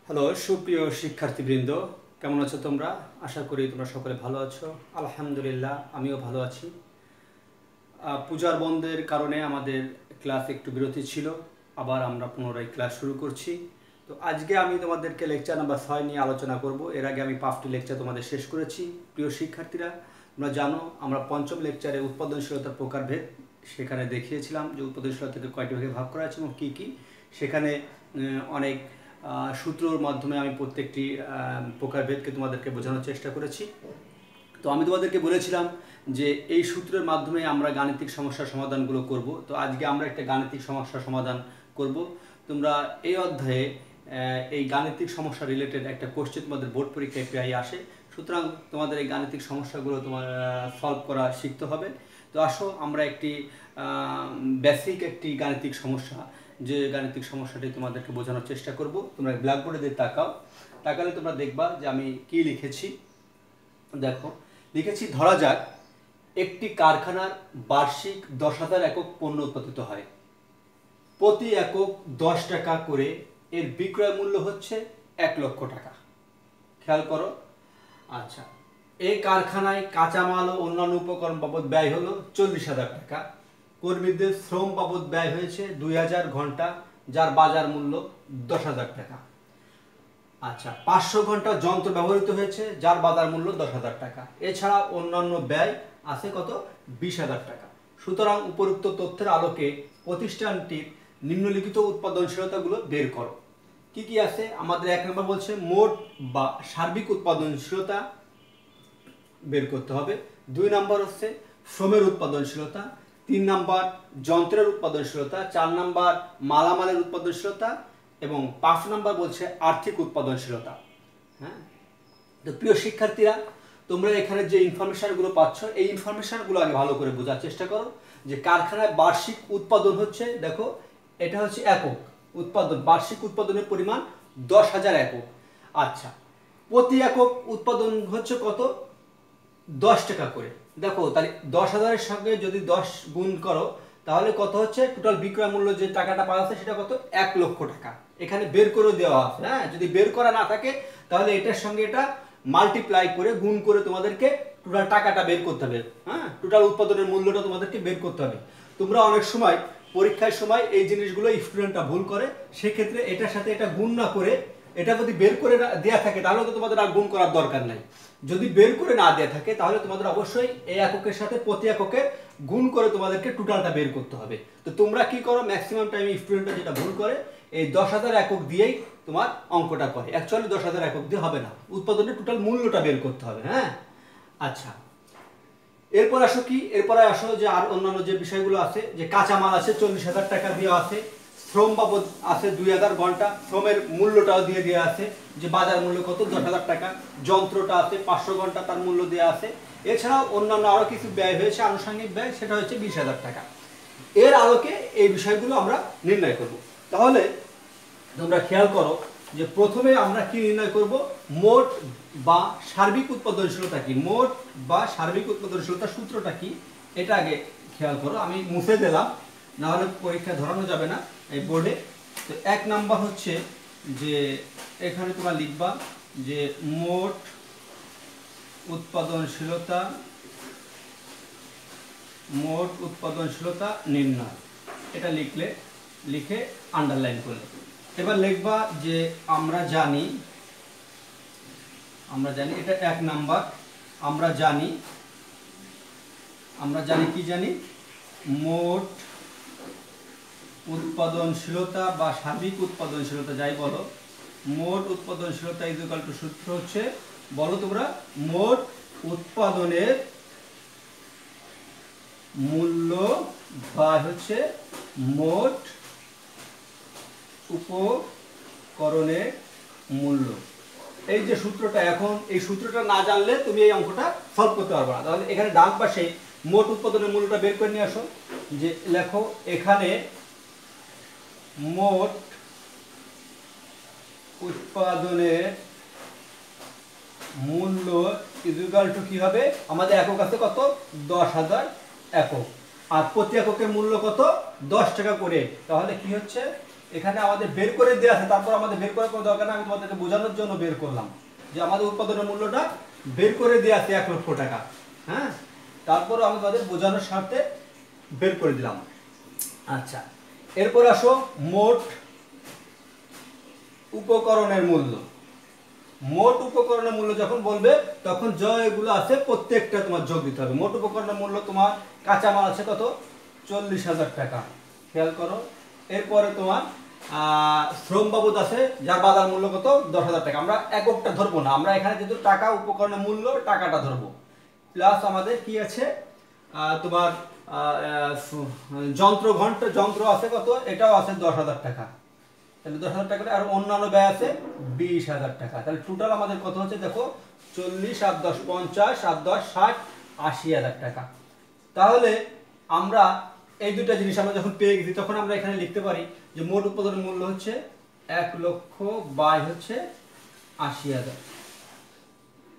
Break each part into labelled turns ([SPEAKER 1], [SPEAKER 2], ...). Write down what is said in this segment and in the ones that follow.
[SPEAKER 1] Hello সুপ্রিয় শিক্ষার্থীবৃন্দ, কেমন আছো তোমরা? আশা করি তোমরা সকলে ভালো আছো। আলহামদুলিল্লাহ, আমিও ভালো আছি। পূজার বন্ধের কারণে আমাদের ক্লাস একটু বিরতি ছিল, আবার আমরা পুনরায় ক্লাস শুরু করছি। তো আজকে আমি তোমাদেরকে লেকচার নাম্বার 6 নিয়ে আলোচনা করব। এর আগে আমি 5টি লেকচার তোমাদের শেষ করেছি। প্রিয় শিক্ষার্থীরা, তোমরা জানো আমরা পঞ্চম লেকচারে উৎপাদনশীলতার প্রকারভেদ সেখানে দেখিয়েছিলাম যে উৎপাদনশীলতাকে কয়টি ভাগে ভাগ করা আছে এবং কী কী। সেখানে অনেক সূত্রর মাধ্যমে আমি প্রত্যেকটি প্রকারভেদকে তোমাদেরকে বোঝানোর চেষ্টা করেছি। তো আমি তোমাদেরকে বলেছিলাম যে এই সূত্রের মাধ্যমে আমরা গাণিতিক সমস্যার সমাধানগুলো করব। তো আজকে আমরা একটা গাণিতিক সমস্যার সমাধান করব। তোমরা এই অধ্যায়ে এই গাণিতিক সমস্যা রিলেটেড একটা কোশ্চেন তোমাদের বোর্ড পরীক্ষায় প্রায় আসে, সুতরাং তোমাদের এই গাণিতিক সমস্যাগুলো তোমার সলভ করা শিখতে হবে। তো আসো আমরা একটি বেসিক একটি গাণিতিক সমস্যা, যে গাণিতিক সমস্যাটি তোমাদেরকে বোঝানোর চেষ্টা করব। তোমরা ব্ল্যাকবোর্ডে দিয়ে তাকালে তোমরা দেখবা যে আমি কি লিখেছি। দেখো, লিখেছি ধরা যাক একটি কারখানার বার্ষিক 10,000 একক পণ্য উৎপাদিত হয়। প্রতি একক 10 টাকা করে এর বিক্রয় মূল্য হচ্ছে 1 লক্ষ টাকা। খেয়াল করো। আচ্ছা, এই কারখানায় কাঁচামাল ও অন্যান্য উপকরণ বাবদ ব্যয় হলো 40,000 টাকা। কর্মীদের শ্রম বাবদ ব্যয় হয়েছে 2000 ঘন্টা, যার বাজার মূল্য 10,000 টাকা। আচ্ছা, 500 ঘন্টা যন্ত্র ব্যবহৃত হয়েছে, যার বাজার মূল্য 10,000 টাকা। এছাড়া অন্যান্য ব্যয় আছে কত? 20,000 টাকা। সুতরাং উপরোক্ত তথ্যের আলোকে প্রতিষ্ঠানটির নিম্নলিখিত উৎপাদনশীলতাগুলো বের করো। কি কি আছে? আমাদের 1 নম্বর বলছে মোট বা সার্বিক উৎপাদনশীলতা বের করতে হবে। 2 নম্বর হচ্ছে শ্রমের উৎপাদনশীলতা। 3 নম্বর যন্ত্রের উৎপাদনশীলতা। 4 নম্বর মালামালের উৎপাদনশীলতা এবং 5 নম্বর বলছে আর্থিক উৎপাদনশীলতা। হ্যাঁ, তো প্রিয় শিক্ষার্থীরা, তোমরা এখানে যে ইনফরমেশনগুলো পাচ্ছ এই ইনফরমেশনগুলো আগে ভালো করে বোঝার চেষ্টা করো। যে কারখানায় বার্ষিক উৎপাদন হচ্ছে, দেখো এটা হচ্ছে একক উৎপাদন, বার্ষিক উৎপাদনের পরিমাণ 10,000 একক। আচ্ছা, প্রতি একক উৎপাদন হচ্ছে কত? 10 টাকা করে। দেখো তাহলে 10,000-এর সঙ্গে যদি 10 গুণ করো তাহলে কত হচ্ছে? টোটাল বিক্রয় মূল্য যে টাকাটা পাওয়া যাচ্ছে সেটা কত? 1 লক্ষ টাকা। এখানে বের করে দেওয়া আছে। হ্যাঁ, যদি বের করা না থাকে তাহলে এটার সঙ্গে এটা মাল্টিপ্লাই করে গুণ করে তোমাদেরকে টোটাল টাকাটা বের করতে হবে। হ্যাঁ, টোটাল উৎপাদনের মূল্যটা তোমাদেরকে বের করতে হবে। তোমরা অনেক সময় পরীক্ষার সময় এই জিনিসগুলো স্টুডেন্টরা ভুল করে, সেক্ষেত্রে এটার সাথে এটা গুণ না করে এটা যদি বের করে দেওয়া থাকে তাহলে তো তোমাদের আর গুণ করার দরকার নাই। যদি বের করে না দেওয়া থাকে তাহলে তোমাদের অবশ্যই এই এককের সাথে প্রতি এককে গুণ করে তোমাদেরকে টোটালটা বের করতে হবে। তো তোমরা কি করো, ম্যাক্সিমাম টাইম স্টুডেন্টরা যেটা ভুল করে এই 10,000 একক দিয়েই তোমার অঙ্কটা করে। অ্যাকচুয়ালি 10,000 একক দিয়ে হবে না, উৎপাদনের টোটাল মূল্যটা বের করতে হবে। হ্যাঁ, আচ্ছা, এরপর আসো কি? এরপরে আসো যে আর অন্যান্য যে বিষয়গুলো আছে, যে কাঁচামাল আছে 40,000 টাকা দেওয়া আছে, শ্রম বাবদ আছে 2000 ঘন্টা, শ্রমের মূল্যটাও দিয়ে দেওয়া আছে যে বাজার মূল্য কত? 10,000 টাকা। যন্ত্রটা আছে 500 ঘন্টা, তার মূল্য দেওয়া আছে। এছাড়াও অন্যান্য আরও কিছু ব্যয় হয়েছে, আনুষঙ্গিক ব্যয়, সেটা হচ্ছে 20,000 টাকা। এর আলোকে এই বিষয়গুলো আমরা নির্ণয় করব। তাহলে তোমরা খেয়াল করো যে প্রথমে আমরা কি নির্ণয় করব? মোট বা সার্বিক উৎপাদনশীলতা কি, মোট বা সার্বিক উৎপাদনশীলতা সূত্রটা কি, এটা আগে খেয়াল করো। আমি মুছে দিলাম, না হলে পরীক্ষা ধরানো যাবে না এই বোর্ডে। তো 1 নাম্বার হচ্ছে যে এখানে তোমরা লিখবা যে মোট উৎপাদনশীলতা, মোট উৎপাদনশীলতা নির্ণয়, এটা লিখে আন্ডারলাইন করলে। এবার লিখবা যে আমরা জানি এটা 1 নাম্বার। আমরা জানি কি জানি? মোট উৎপাদনশীলতা বা সার্বিক উৎপাদনশীলতা যাই বলো, মোট উৎপাদনশীলতা ইকুয়াল টু সূত্র হচ্ছে, বলো তোমরা, মোট উৎপাদনের মূল্য বা হচ্ছে মোট উপকরণের মূল্য। এই যে সূত্রটা, এখন এই সূত্রটা না জানলে তুমি এই অঙ্কটা সলভ করতে পারবে না। তাহলে এখানে ডান পাশে মোট উৎপাদনের মূল্যটা বের করে নিয়ে আসো। যে লেখো এখানে মোট উৎপাদনের মূল্য ইকুয়াল টু কি হবে? আমাদের একক আছে কত? 10,000 একক। আর প্রতি এককের মূল্য কত? 10 টাকা করে। তাহলে কি হচ্ছে? এখানে আমাদের বের করে দেওয়া আছে, তারপর আমাদের বের করার কোনো দরকার নেই, আমি তোমাদেরকে বোঝানোর জন্য বের করলাম যে আমাদের উৎপাদনের মূল্যটা বের করে দেওয়া আছে 1 লক্ষ টাকা। হ্যাঁ, তারপর আমি তোমাদের বোঝানোর স্বার্থে বের করে দিলাম। আচ্ছা, এরপর আসো মোট উপকরণের মূল্য। মোট উপকরণের মূল্য যখন বলবে তখন এগুলো আছে প্রত্যেকটা তোমার যোগ দিতে হবে। মোট উপকরণের মূল্য তোমার কাঁচামাল আছে কত, 40,000 টাকা, খেয়াল করো। এরপরে তোমার শ্রম বাবদ আছে, যার বাজার মূল্য কত, 10,000 টাকা। আমরা এককটা ধরবো না, আমরা এখানে যেহেতু টাকা উপকরণের মূল্য টাকাটা ধরবো। প্লাস আমাদের কি আছে তোমার যন্ত্র আছে কত, এটাও আছে 10,000 টাকা। তাহলে 10,000 টাকা, আর অন্যান্য ব্যয় আছে 20,000 টাকা। তাহলে টোটাল আমাদের কত হচ্ছে দেখো, 40 আর 10 50 আর 10 60 80,000 টাকা। তাহলে আমরা এই দুটা জিনিস আমরা যখন পেয়ে গেছি তখন আমরা এখানে লিখতে পারি যে মোট উৎপাদনের মূল্য হচ্ছে 1 লক্ষ বাই হচ্ছে 80,000।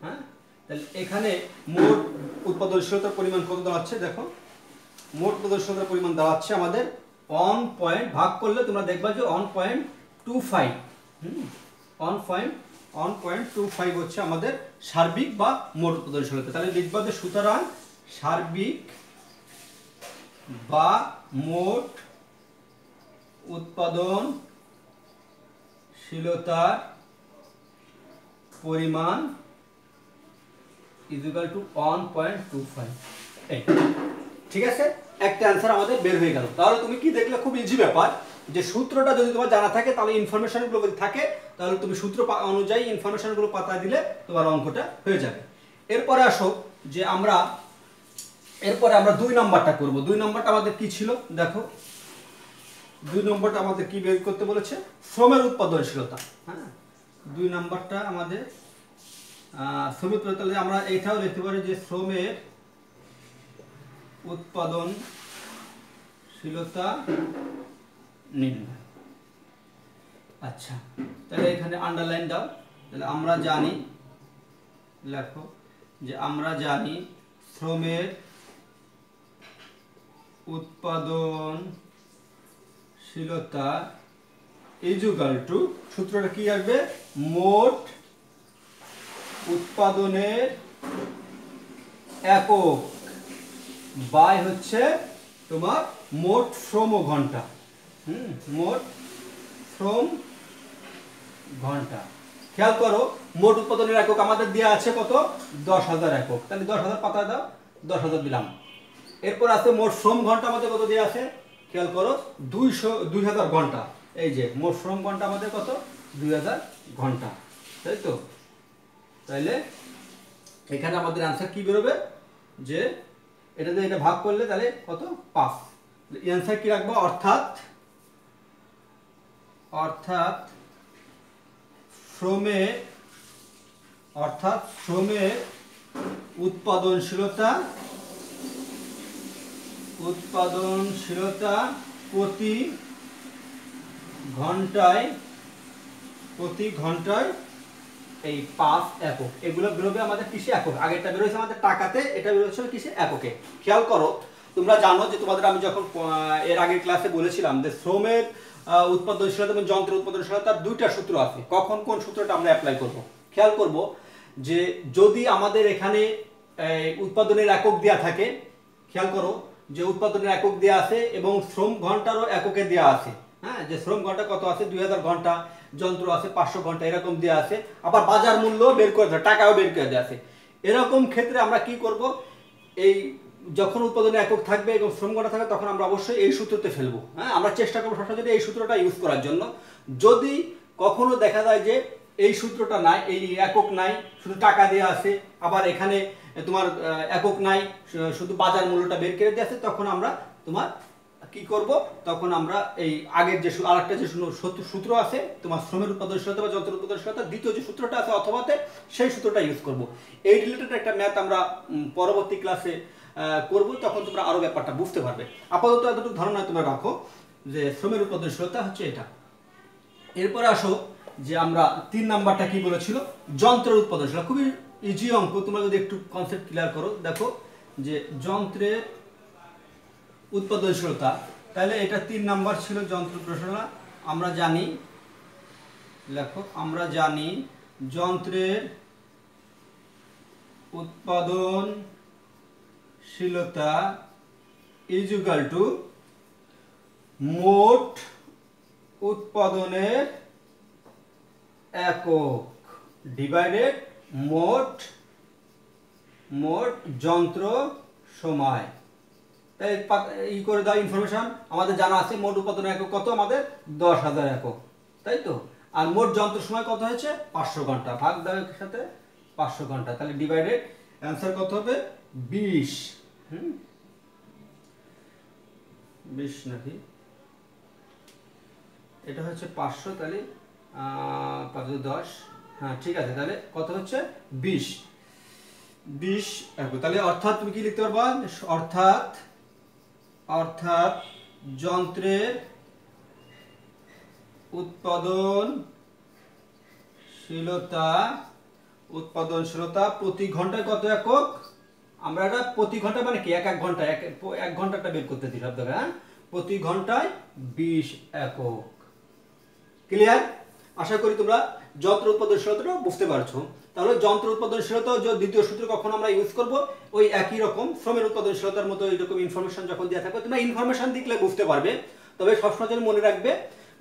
[SPEAKER 1] হ্যাঁ, তাহলে এখানে মোট উৎপাদনশীলতার পরিমাণ কত দাঁড়াচ্ছে দেখো, মোট উৎপাদনশীলতার পরিমাণ দাঁড়াচ্ছে আমাদের 1 পয়েন্ট, ভাগ করলে তোমরা দেখবা যে 1.25। 1.25 হচ্ছে আমাদের সার্বিক বা মোট উৎপাদনশীলতা। তাহলে লিখবা যে সুতরাং সার্বিক বা মোট উৎপাদনশীলতার পরিমাণ ইকুয়াল টু 1.25। ঠিক আছে, একটা অ্যান্সার আমাদের বের হয়ে গেল। তাহলে তুমি কি দেখলে, খুব ইজি ব্যাপার, যে সূত্রটা যদি তোমার জানা থাকে তাহলে ইনফরমেশনগুলো যদি থাকে তাহলে তুমি সূত্র অনুযায়ী ইনফরমেশনগুলো পাতা দিলে তোমার অঙ্কটা হয়ে যাবে। এরপরে আসো যে এরপরে আমরা 2 নাম্বারটা করব। 2 নাম্বারটা আমাদের কি ছিল দেখো, 2 নম্বরটা আমাদের কি বের করতে বলেছে, শ্রমের উৎপাদনশীলতা। হ্যাঁ, 2 নাম্বারটা আমাদের শ্রমের উৎপাদনশীলতা। আমরা এইটাও লিখতে পারি যে শ্রমের উৎপাদনশীলতা নির্ণয়। আচ্ছা, তাহলে এখানে আন্ডারলাইন দাও। তাহলে আমরা জানি, লেখো যে আমরা জানি শ্রমের উৎপাদনশীলতা ইকুয়াল টু, সূত্রটা কি আসবে, মোট উৎপাদনের একক বাই হচ্ছে তোমার মোট শ্রম ঘন্টা। মোট শ্রম ঘন্টা। খেয়াল করো, মোট উৎপাদনের একক আমাদের দেওয়া আছে কত, 10,000 একক। তাহলে 10,000 পাতায় দাও, 10,000 দিলাম। এরপর আছে মোট শ্রম ঘন্টা আমাদের কত দেওয়া আছে, খেয়াল করো 2,000 ঘন্টা। এই যে মোট শ্রম ঘন্টা আমাদের কত, 2,000 ঘন্টা, তাই তো। তাইলে এখানে আমাদের আনসার কি বেরোবে, যে এটা দিয়ে এটা ভাগ করলে তাহলে কত, 5। আনসার কি রাখবো, অর্থাৎ শ্রমের উৎপাদনশীলতা প্রতি ঘন্টায় এই 5 একক। এগুলো বেরোবে আমাদের কিসে, একক। আগেরটা বেরোচ্ছে আমাদের টাকাতে, এটা বেরোচ্ছে কিসে, এককে। খেয়াল করো, তোমরা জানো যে তোমাদের আমি যখন এর আগের ক্লাসে বলেছিলাম যে শ্রমের উৎপাদনশীলতা এবং যন্ত্রের উৎপাদনশীলতার 2টা সূত্র আছে। কখন কোন সূত্রটা আমরা অ্যাপ্লাই করব, খেয়াল করব যে যদি আমাদের এখানে উৎপাদনের একক দেওয়া থাকে, খেয়াল করো যে উৎপাদনের একক দেওয়া আছে এবং শ্রম ঘন্টারও এককে দেওয়া আছে। হ্যাঁ, যে শ্রম ঘন্টা কত আছে, 2,000 ঘন্টা, যন্ত্র আছে 500 ঘন্টা, এরকম দেওয়া আছে। আবার বাজার মূল্য বের করে দেওয়া, টাকাও বের করে দেওয়া আছে। এরকম ক্ষেত্রে আমরা কি করব, এই যখন উৎপাদনের একক থাকবে এবং শ্রম ঘন্টা থাকবে তখন আমরা অবশ্যই এই সূত্রতে ফেলবো। হ্যাঁ, আমরা চেষ্টা করবো সবসময় এই সূত্রটা ইউজ করার জন্য। যদি কখনো দেখা যায় যে এই সূত্রটা নাই, এই একক নাই, শুধু টাকা দেওয়া আছে, আবার এখানে তোমার একক নাই, শুধু বাজার মূল্যটা বের করে দেওয়া আছে, তখন আমরা তোমার কি করব, তখন আমরা এই আগের যে আরেকটা যে সূত্র আছে তোমার শ্রমের উৎপাদনশীলতা বা যন্ত্রের উৎপাদনশীলতা, দ্বিতীয় যে সূত্রটা আছে অথবাতে, সেই সূত্রটা ইউজ করব। এই রিলেটেড একটা ম্যাথ আমরা পরবর্তী ক্লাসে করব, তখন তোমরা আরো ব্যাপারটা বুঝতে পারবে। আপাতত এতটুকু ধারণা তোমরা রাখো যে শ্রমের উৎপাদনশীলতা হচ্ছে এটা। এরপরে আসো যে আমরা 3 নাম্বারটা কি বলেছিল, যন্ত্রের উৎপাদনশীলতা। খুবই ইজি অঙ্ক, তোমরা যদি একটু কনসেপ্ট ক্লিয়ার করো। দেখো যে যন্ত্রের উৎপাদনশীলতা, তাহলে এটা 3 নাম্বার ছিল যন্ত্র উৎপাদনশীলতা। আমরা জানি, লেখো, আমরা জানি যন্ত্রের উৎপাদনশীলতা ইজ ইকুয়াল টু মোট উৎপাদনের একক ডিভাইডেড মোট যন্ত্র সময়। তাই ই করে দাও ইনফরমেশন, আমাদের জানা আছে মোট উৎপাদনের একক কত, আমাদের 10,000 একক, তাই তো। আর মোট যন্ত্র সময় কত হয়েছে 500 ঘন্টা, ভাগ দাও এর সাথে 500 ঘন্টা, তাহলে ডিভাইডেড অ্যান্সার কত হবে 20। 20 নাকি, এটা হচ্ছে 500, তাহলে 5 10, হ্যাঁ ঠিক আছে, তাহলে কত হচ্ছে 20 একক। তাহলে অর্থাৎ তুমি কি লিখতে পারবা, অর্থাৎ যন্ত্রের উৎপাদনশীলতা প্রতি ঘন্টায় কত একক, আমরা এটা প্রতি ঘন্টা মানে কি এক ঘন্টা, এক ঘন্টাটা বের করতে দিই সব জায়গায়, হ্যাঁ, প্রতি ঘন্টায় 20 একক। ক্লিয়ার? আশা করি তোমরা যন্ত্র উৎপাদনশীলতাটা বুঝতে পারছো। তাহলে যন্ত্র উৎপাদনশীলতা দ্বিতীয় সূত্র কখন আমরা ইউজ করব, ওই একই রকম শ্রমের উৎপাদনশীলতার মতো এরকম ইনফরমেশন যখন দেওয়া থাকবে তোমরা ইনফরমেশন দেখলে বুঝতে পারবে। তবে সবসময় যেন মনে রাখবে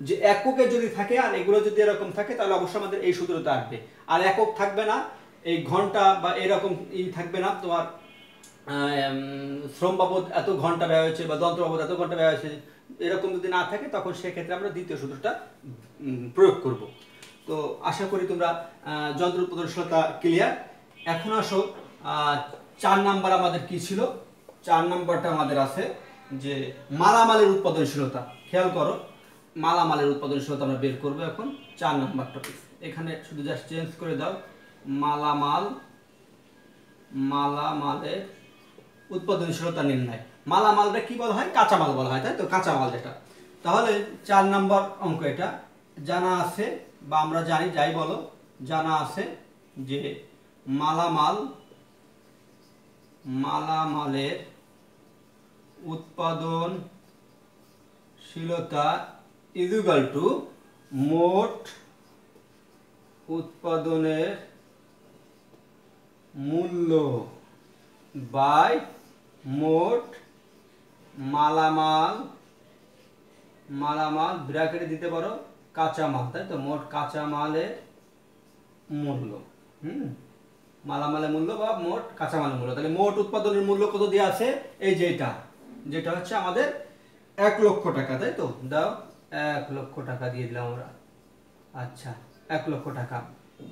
[SPEAKER 1] যে এককে যদি থাকে আর এগুলো যদি এরকম থাকে তাহলে অবশ্যই আমাদের এই সূত্রটা আসবে। আর একক থাকবে না, এই ঘন্টা বা এরকম থাকবে না, তোমার শ্রম বাবদ এত ঘন্টা ব্যয় হয়েছে বা যন্ত্র বাবদ এত ঘন্টা ব্যয় হয়েছে, এরকম যদি না থাকে তখন সেক্ষেত্রে আমরা দ্বিতীয় সূত্রটা প্রয়োগ করব। তো আশা করি তোমরা যন্ত্র উৎপাদনশীলতা ক্লিয়ার। এখন আসো 4 নাম্বার আমাদের কি ছিল, 4 নাম্বারটা আমাদের আছে যে মালামালের উৎপাদনশীলতা। খেয়াল করো, মালামালের উৎপাদনশীলতা আমরা বের করব এখন 4 নাম্বার টপিক। এখানে শুধু জাস্ট চেঞ্জ করে দাও, মালামালের উৎপাদনশীলতা নির্ণয়। মালামালটা কি বলা হয়, কাঁচামাল বলা হয়, তাই তো, কাঁচামাল যেটা। তাহলে 4 নাম্বার অঙ্ক এটা জানা আছে বা আমরা জানি, যাই বলো, জানা আছে যে মালামালের উৎপাদনশীলতা ইজ ইকুয়াল টু মোট উৎপাদনের মূল্য বাই মোট মালামাল ব্র্যাকেটে দিতে পারো কাঁচামাল, তাই তো, মোট কাঁচামালের মূল্য, মালামালের মূল্য বা মোট কাঁচামালের মূল্য। তাহলে মোট উৎপাদনের মূল্য কত দেওয়া আছে, এই যেটা হচ্ছে আমাদের 1 লক্ষ টাকা, তাই তো, দাও 1 লক্ষ টাকা দিয়ে দিলাম আমরা। আচ্ছা, 1 লক্ষ টাকা।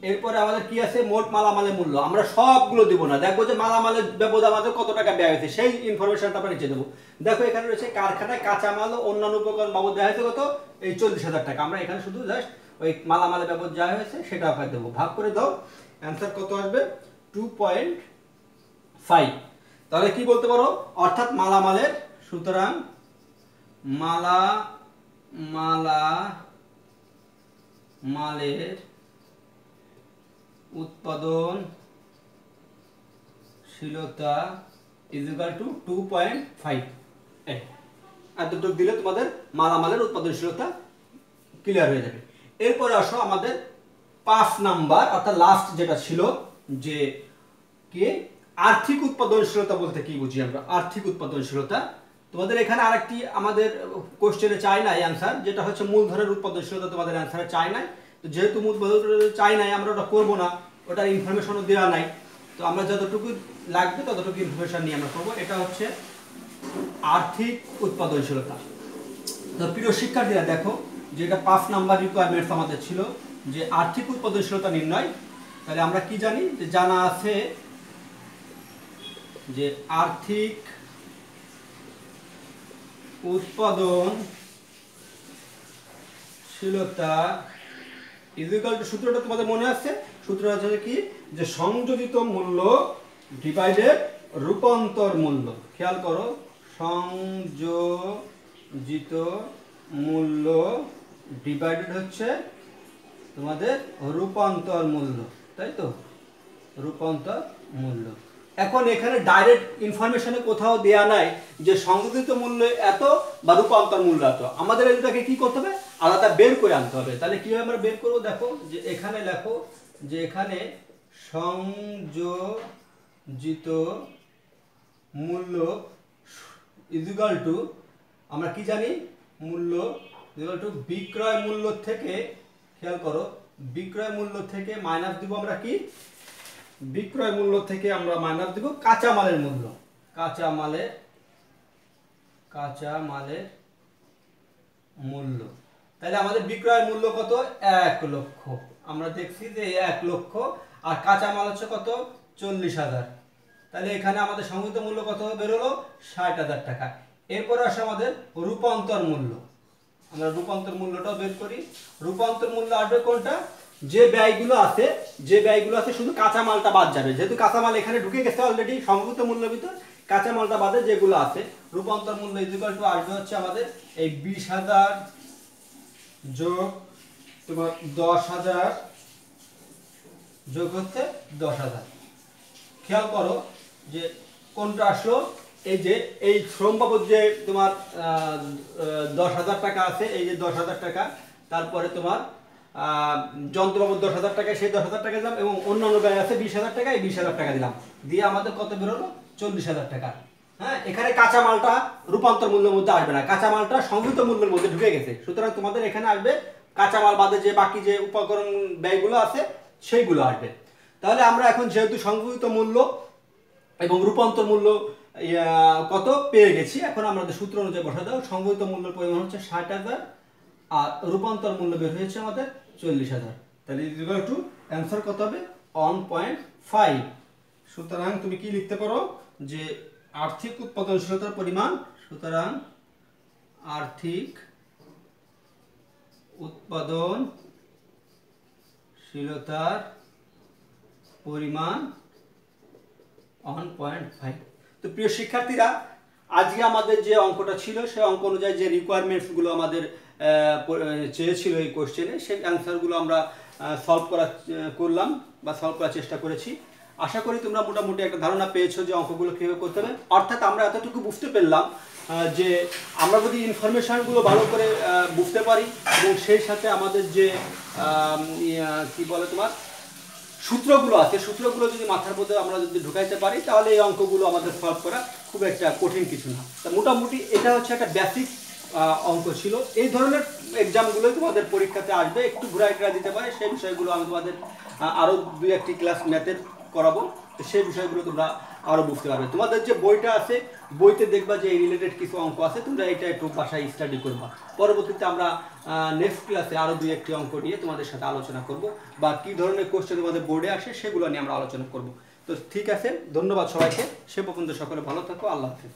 [SPEAKER 1] এরপরে আমাদের কি আছে, মোট মালামালের মূল্য। আমরা সবগুলো দিব না, দেখবো যে মালামালের ব্যবধান আমাদের কত টাকা ব্যয় হয়েছে সেই ইনফরমেশনটা আমরা নিচে দেবো। দেখো এখানে রয়েছে কারখানায় কাঁচামাল ও অন্যান্য উপকরণ বাবদ ব্যয় হয়েছে কত, এই 40,000 টাকা। আমরা এখানে শুধু জাস্ট ওই মালামালের ব্যবধান যা হয়েছে সেটা আপনাকে দেবো, ভাগ করে দাও, অ্যান্সার কত আসবে 2.5। তাহলে কি বলতে পারো, অর্থাৎ মালামালের, সুতরাং মালামালের উৎপাদনশীলতা ইজ ইকুয়াল টু 2.5। এতটুকু দিলে তোমাদের মালামালের উৎপাদনশীলতা ক্লিয়ার হয়ে যাবে। এরপরে আসো আমাদের 5 নাম্বার, অর্থাৎ লাস্ট যেটা ছিল, যে কি আর্থিক উৎপাদনশীলতা বলতে কি বুঝি আমরা। আর্থিক উৎপাদনশীলতা তোমাদের এখানে আরেকটি আমাদের কোশ্চেনে চাই নাই অ্যান্সার, যেটা হচ্ছে মূলধনের উৎপাদনশীলতা তোমাদের অ্যান্সারে চাই নাই। তো যেহেতু মূলধনের চাই নাই, আমরা ওটা করবো না, ওটার ইনফরমেশনও দেওয়া নাই। তো আমরা যতটুকু লাগবে ততটুকু ইনফরমেশন নিয়ে আমরা করবো। এটা হচ্ছে আর্থিক উৎপাদনশীলতা। তো প্রিয় শিক্ষার্থীরা দেখো, যেটা 5 নাম্বার রিকোয়ারমেন্টস আমাদের ছিল যে আর্থিক উৎপাদনশীলতা নির্ণয়। তাহলে আমরা কি জানি, যে জানা আছে যে আর্থিক উৎপাদনশীলতা ইজ ইকুয়াল টু, সূত্রটা তোমাদের মনে আছে, সূত্র হচ্ছে কি, যে সংযোজিত মূল্য ডিভাইডেড রূপান্তর মূল্য। খেয়াল করো, সংযোজিত মূল্য ডিভাইডেড হচ্ছে তোমাদের রূপান্তর মূল্য, তাই তো, রূপান্তর মূল্য। এখন এখানে ডাইরেক্ট ইনফরমেশনে কোথাও দেয়া নাই যে সংযোজিত মূল্য এত বা রূপান্তর মূল্য এত। আমাদের এটাকে কি করতে হবে, আলাদা বের করে আনতে হবে। তাহলে কিভাবে আমরা বের করবো? দেখো যে এখানে লেখো যে এখানে সংযোজিত মূল্য ইকুয়াল টু, আমরা কি জানি, মূল্য ইকুয়াল টু বিক্রয় মূল্য থেকে, খেয়াল করো, বিক্রয় মূল্য থেকে মাইনাস দিব আমরা কি, বিক্রয় মূল্য থেকে আমরা মাইনাস দিব কাঁচামালের মূল্য, কাঁচামালের মূল্য। তাহলে আমাদের বিক্রয় মূল্য কত? 1 লক্ষ। আমরা দেখছি যে 1 লক্ষ, আর কাঁচামাল হচ্ছে কত? 40,000। তাহলে এখানে আমাদের সংগৃহীত মূল্য কত বেরোলো? 60,000 টাকা। এরপরে আসে আমাদের রূপান্তর মূল্য। আমরা রূপান্তর মূল্যটাও বের করি। রূপান্তর মূল্য আসবে কোনটা? যে ব্যয়গুলো আছে, শুধু কাঁচামালটা বাদ যাবে, যেহেতু কাঁচামাল এখানে ঢুকে গেছে অলরেডি সংগৃহীত মূল্যের ভিতর, কাঁচামালটা বাদে যেগুলো আছে রূপান্তর মূল্য ইকুয়াল টু আসবে হচ্ছে আমাদের এই 20,000 যোগ তোমার 10,000 যোগ হচ্ছে 10,000। খেয়াল করো যে কোনটা আসলো, এই যে এই শ্রম বাবদ যে তোমার 10,000 টাকা আছে, এই যে 10,000 টাকা, তারপরে তোমার যন্ত্র বাবদ 10,000 টাকা, সেই 10,000 টাকা দিলাম, এবং অন্যান্য ব্যয় আছে 20,000 টাকা, এই 20,000 টাকা দিলাম, দিয়ে আমাদের কত বেরোলো? 40,000 টাকা। হ্যাঁ, এখানে কাঁচামালটা রূপান্তর মূল্যের মধ্যে আসবে না, কাঁচামালটা সংগৃহীত মূল্যের মধ্যে ঢুকে গেছে। সুতরাং তোমাদের এখানে আসবে কাঁচামাল বাদে যে বাকি যে উপকরণ ব্যয়গুলো আছে সেইগুলো আসবে। তাহলে আমরা এখন যেহেতু সংগৃহীত মূল্য এবং রূপান্তর মূল্য কত পেয়ে গেছি, এখন আমাদের সূত্র অনুযায়ী বসা দাও। সংগৃহীত মূল্যের পরিমাণ হচ্ছে 60,000, আর রূপান্তর মূল্য বের হয়েছে আমাদের 40,000। তাহলে ইকুয়াল টু অ্যান্সার কত হবে? 1.5। সুতরাং তুমি কি লিখতে পারো যে আর্থিক উৎপাদনশীলতার পরিমাণ, সুতরাং আর্থিক উৎপাদনশীলতার পরিমাণ 1.5। তো প্রিয় শিক্ষার্থীরা, আজকে আমাদের যে অঙ্কটা ছিল সেই অঙ্ক অনুযায়ী যে রিকোয়ারমেন্টসগুলো আমাদের চেয়েছিল এই কোশ্চেনে, সেই অ্যান্সারগুলো আমরা সলভ করলাম বা সলভ করার চেষ্টা করেছি। আশা করি তোমরা মোটামুটি একটা ধারণা পেয়েছো যে অঙ্কগুলো কীভাবে করতে হবে। অর্থাৎ আমরা এতটুকু বুঝতে পারলাম যে আমরা যদি ইনফরমেশানগুলো ভালো করে বুঝতে পারি, এবং সেই সাথে আমাদের যে কি বলে তোমার সূত্রগুলো আছে, সূত্রগুলো যদি মাথার মধ্যে আমরা যদি ঢুকাইতে পারি, তাহলে এই অঙ্কগুলো আমাদের সলভ করা খুব একটা কঠিন কিছু না। তা মোটামুটি এটা হচ্ছে একটা বেসিক অঙ্ক ছিল। এই ধরনের এক্সামগুলো তোমাদের পরীক্ষাতে আসবে, একটু ঘুরাই দিতে পারে, সেই বিষয়গুলো আমি তোমাদের আরও 2-1টি ক্লাস ম্যাথের করাবো, সেই বিষয়গুলো তোমরা আরও বুঝতে পারবে। তোমাদের যে বইটা আছে, বইতে দেখবা যে এই রিলেটেড কিছু অঙ্ক আছে, তোমরা এটা একটু বাসায় স্টাডি করবা। পরবর্তীতে আমরা নেক্সট ক্লাসে আরও 2-1টি অঙ্ক নিয়ে তোমাদের সাথে আলোচনা করব, বা কী ধরনের কোশ্চেন তোমাদের বোর্ডে আসে সেগুলো নিয়ে আমরা আলোচনা করব। তো ঠিক আছে, ধন্যবাদ সবাইকে। সে পর্যন্ত সকলে ভালো থাকো। আল্লাহ হাফেজ।